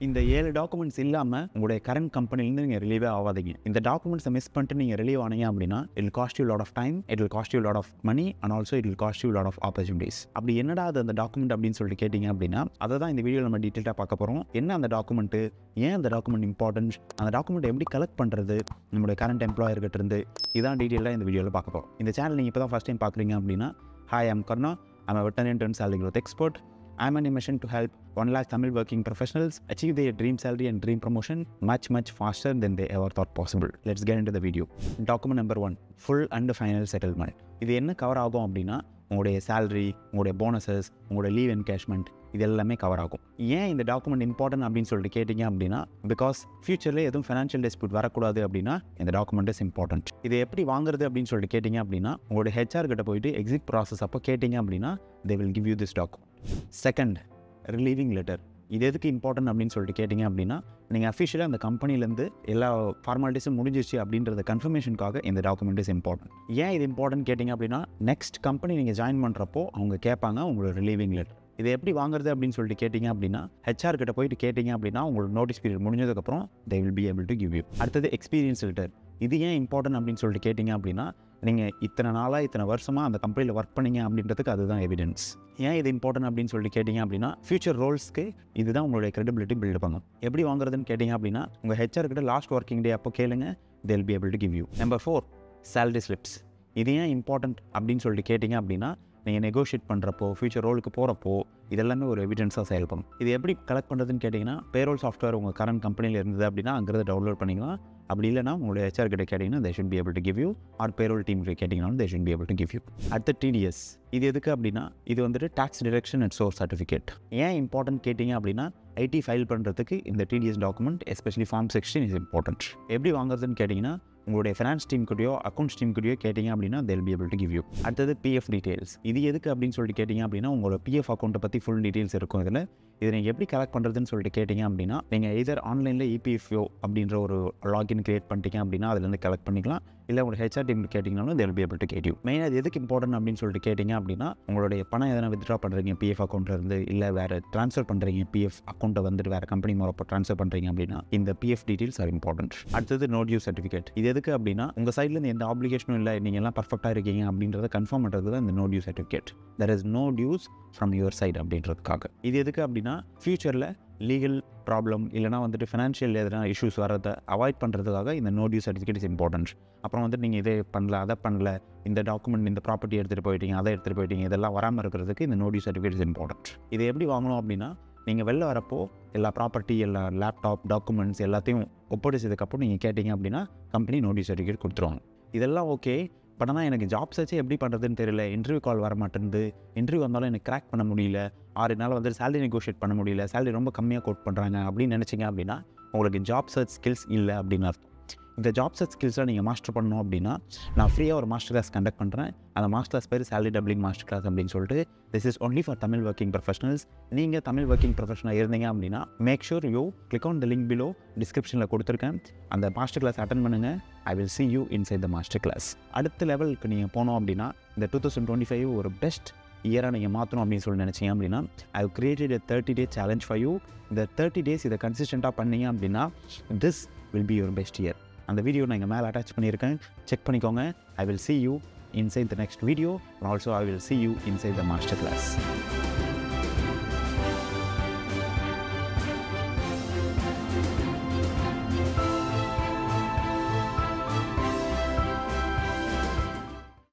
இந்த 7 டாக்குமெண்ட்ஸ் இல்லாமல் உங்களுடைய கரண்ட் கம்பெனிலேருந்து நீங்கள் ரிலீவே ஆகாதீங்க. இந்த டாக்குமெண்ட்ஸை மிஸ் பண்ணிட்டு நீங்கள் ரிலீவ் ஆனீங்க அப்படின்னா it will cost you lot of time, it will cost you lot of money and also it will cost you lot of opportunities. அப்படி என்னடா அது அந்த டாக்குமெண்ட் அப்படின்னு சொல்லிட்டு கேட்டிங்க அப்படின்னா அதை தான் இந்த வீடியோவில் நம்ம டீட்டெயிலாக பார்க்க போகிறோம். என்ன அந்த டாக்குமெண்ட்டு, ஏன் அந்த டாக்குமெண்ட் இம்பார்ட்டன்ஸ், அந்த டாக்குமெண்ட் எப்படி கலெக்ட் பண்ணுறது நம்மளுடைய கரண்ட் எம்ப்ளாயர்கிட்ட இருந்து, இதான் டீட்டெயிலாக இந்த வீடியோவில் பார்க்க போகிறோம். இந்த சேனல் நீங்கள் இப்போ தான் ஃபஸ்ட் டைம் பார்க்குறீங்க அப்படின்னா, hi, I'm Karna, I'm a veteran and salary growth expert. I'm on a mission to help 1 lakh Tamil working professionals achieve their dream salary and dream promotion much faster than they ever thought possible. Let's get into the video. Document number 1, full and final settlement. இது என்ன cover ஆகும் அப்படின்னா உங்களுடைய salary, உங்களுடைய bonuses, உங்களுடைய leave encashment, இது எல்லாமே cover ஆகும். ஏன் இந்த டாக்குமெண்ட் இம்பார்ட்டன்ட் அப்படின்னு சொல்லிட்டு கேட்டிங்க அப்படின்னா, பிகாஸ் ஃபியூச்சரில் எதுவும் ஃபினான்ஷியல் டிஸ்பியூட் வரக்கூடாது அப்படின்னா இந்த டாக்குமெண்ட் இஸ் இம்பார்ட்டன்ட். இதை எப்படி வாங்குறது அப்படின்னு சொல்லிட்டு கேட்டிங்க அப்படின்னா உங்களுடைய ஹெச்ஆர் கிட்ட போயிட்டு எக்ஸிட் ப்ராசஸ் அப்போ கேட்டிங்க அப்படின்னா they will give you this document. Second, relieving letter. இது எதுக்கு இம்பார்ட்டன்ட் அப்படின்னு சொல்லிட்டு கேட்டிங்க அப்படின்னா நீங்கள் அஃபிஷியலாக அந்த கம்பெனிலேருந்து எல்லா ஃபார்மாலிட்டிஸும் முடிஞ்சிச்சு அப்படின்றத கன்ஃபர்மேஷனுக்காக இந்த டாக்குமெண்ட் இஸ் இம்பார்ட்டன்ட். ஏன் இது இம்பார்ட்டன்ட் கேட்டிங்க அப்படின்னா நெக்ஸ்ட் கம்பெனி நீங்கள் ஜாயின் பண்ணுறப்போ அவங்க கேட்பாங்க உங்களோட ரிலீவிங் லெட்டர். இதை எப்படி வாங்குறது அப்படின்னு சொல்லிட்டு கேட்டிங்க அப்படின்னா ஹெச்ஆர் கிட்ட போயிட்டு கேட்டிங்க அப்படின்னா உங்களோட நோட்டீஸ் பீரியட் முடிஞ்சதுக்கப்புறம் they will be able to give you. அடுத்தது எக்ஸ்பீரியன்ஸ் லெட்டர். இது ஏன் இம்பார்ட்டன்ட் அப்படின்னு சொல்லிட்டு கேட்டிங்க அப்படின்னா நீங்கள் இத்தனை நாளாக இத்தனை வருஷமாக அந்த கம்பெனியில் ஒர்க் பண்ணீங்க அப்படின்றதுக்கு அதுதான் எவிடன்ஸ். ஏன் இது இம்பார்ட்டன்ட் அப்படின்னு சொல்லிட்டு கேட்டிங்க அப்படின்னா ஃபியூச்சர் ரோல்ஸ்க்கு இதுதான் உங்களுடைய கிரெடிபிலிட்டி பில்ட் பண்ணும். எப்படி வாங்குறதுன்னு கேட்டிங்க அப்படின்னா உங்கள் ஹெச்ஆர் கிட்ட லாஸ்ட் ஒர்க்கிங் டே அப்போ கேளுங்க, they will be able to give you. Number 4, salary slips. இது ஏன் இம்பார்ட்டன்ட் அப்படின்னு சொல்லிட்டு கேட்டிங்க அப்படின்னா நீங்கள் நெகோஷியேட் பண்ணுறப்போ ஃபியூச்சர் ரோலுக்கு போகிறப்போ இதெல்லாமே ஒரு எவிடன்ஸாக செயல்படும். இது எப்படி கலெக்ட் பண்ணுறதுன்னு கேட்டிங்கன்னா பேரோல் சாஃப்ட்வேர் உங்கள் கரண்ட் கம்பெனியில் இருந்தது அப்படின்னா அங்கிறத டவுன்லோட் பண்ணிக்கலாம். அப்படி இல்லைனா உங்களுடைய ஹெச்ஆர் கிட்ட கேட்டிங்கன்னா they should be able to give you, or payroll team கேட்டிங்கனாலும் they should be able to give you. அடுத்த TDS. இது எதுக்கு அப்படின்னா இது வந்துட்டு tax deduction and source certificate. ஏன் இம்பார்ட்டன்ட் கேட்டிங்க அப்படின்னா ஐடி ஃபைல் பண்ணுறதுக்கு இந்த TDS document especially form 16 is important. எப்படி வாங்குறதுன்னு கேட்டிங்கன்னா உங்களுடைய ஃபினான்ஸ் டீம் கூடயோ அக்கௌண்ட்ஸ் டீம் கூடயோ கேட்டிங்க அப்படின்னா they will be able to give you. அடுத்தது பிஎஃப் டீட்டெயில்ஸ். இது எதுக்கு அப்படின்னு சொல்லிட்டு கேட்டிங்க அப்படின்னா உங்களோட பிஎஃப் அக்கௌண்ட்டை பற்றி ஃபுல் டீட்டெயில்ஸ் இருக்கும். இதில் இதை நீங்கள் எப்படி கலெக்ட் பண்ணுறதுன்னு சொல்லிட்டு கேட்டிங்க அப்படின்னா நீங்கள் எதர் ஆன்லைனில் இபிஎஃப்ஓ அப்படின்ற ஒரு லாகின் கிரியேட் பண்ணிட்டீங்க அப்படின்னா அதுலேருந்து கலெக்ட் பண்ணிக்கலாம். இல்லை உங்களோட ஹெச்ஆர் டீம் கேட்டிங்கனாலும் they will be able to get you. மெயினாக அது எதுக்கு இம்பார்ட்டன்ட் அப்படின்னு சொல்லிட்டு கேட்டிங்க அப்படின்னா உங்களுடைய பணம் எதனா வித்ட்ரா பண்ணுறீங்க பிஎஃப் அக்கௌண்ட்லேருந்து, இல்லை வேறு ட்ரான்ஸ்ஃபர் பண்ணுறீங்க பிஎஃப் அக்கௌண்ட்டை வந்துட்டு வேறு கம்பெனி மூலப்போ ட்ரான்ஸ்ஃபர் பண்ணுறீங்க அப்படின்னா இந்த பிஎஃப் டீட்டெயில்ஸ் ஆர் இம்பார்ட்டன்ட். அடுத்தது நோ டியூ சர்டிஃபிகேட். இது எதுக்கு அப்படின்னா உங்கள் சைட்லேருந்து எந்த ஆப்ளிகேஷனும் இல்லை, நீங்கள் எல்லாம் பர்ஃபெக்டாக இருக்கீங்க அப்படின்றத கன்ஃபார்ம் பண்ணுறது தான் இந்த no due certificate. there is no dues from your side அப்படின்றதுக்காக. இது எதுக்கு அப்படின்னா ஃபியூச்சரில் லீகல் ப்ராப்ளம் இல்லைனா வந்துட்டு ஃபினான்ஷியல் எதனா இஷ்யூஸ் வரதை அவாய்ட் பண்ணுறதுக்காக இந்த no due certificate is important. அப்புறம் வந்துட்டு நீங்கள் இதே பண்ணல அதை பண்ணல, இந்த டாக்குமெண்ட் இந்த ப்ராப்பர்ட்டி எடுத்துகிட்டு போயிட்டீங்க அதை எடுத்துகிட்டு போயிட்டீங்க, இதெல்லாம் வராமல் இருக்கிறதுக்கு இந்த no due certificate is important. இதை எப்படி வாங்கணும் அப்படின்னா நீங்கள் வெளில வரப்போ எல்லா ப்ராப்பர்ட்டி, எல்லா லேப்டாப் டாக்குமெண்ட்ஸ் எல்லாத்தையும் ஒப்படைச்சதுக்கப்புறம் நீங்கள் கேட்டிங்க அப்படின்னா கம்பெனி நோ டியூ சர்டிஃபிகேட் கொடுத்துருவாங்க. இதெல்லாம் ஓகே, பட் ஆனால் எனக்கு ஜாப் சர்ச்சே எப்படி பண்ணுறதுன்னு தெரியல, இன்டர்வியூ கால் வர மாட்டேங்குது, இன்டர்வியூ வந்தாலும் எனக்கு கிராக் பண்ண முடியல, 6 நாள் வந்து சேலரி நெகோஷியேட் பண்ண முடியல, சேலரி ரொம்ப கம்மியாக கோட் பண்ணுறாங்க அப்படின்னு நினச்சிங்க அப்படின்னா உங்களுக்கு ஜாப் சர்ச் ஸ்கில்ஸ் இல்லை அப்படின்னு அர்த்தம். இந்த ஜாப் சர்ச் ஸ்கில்ஸில் நீங்கள் மாஸ்டர் பண்ணணும் அப்படின்னா நான் ஃப்ரீயாக ஒரு மாஸ்டர் கிளாஸ் கண்டக்ட் பண்ணுறேன். அந்த master class per salary doubling master class அப்படின்னு சொல்லிட்டு this is only for Tamil working professionals. நீங்கள் தமிழ் ஒர்க்கிங் ப்ரொஃபஷனல் இருந்தீங்க அப்படின்னா make sure you click on the link below, டிஸ்கிரிப்ஷனில் கொடுத்துருக்கேன். அந்த மாஸ்டர் கிளாஸ் அட்டன் பண்ணுங்கள். I will see you inside the master class. அடுத்த லெவலுக்கு நீங்கள் போனோம் அப்படின்னா இந்த 2025 ஒரு பெஸ்ட் இயராக நீங்கள் மாற்றணும் அப்படின்னு சொல்லி நினச்சிங்க அப்படின்னா I have created a 30-day challenge for you. இந்த 30 days இதை கன்சிஸ்டண்ட்டாக பண்ணீங்க அப்படின்னா this will be your best year. அந்த வீடியோ நான் இங்கே மேலே அட்டாச் பண்ணியிருக்கேன், செக் பண்ணிக்கோங்க. I will see you inside the next video and also I will see you inside the master class.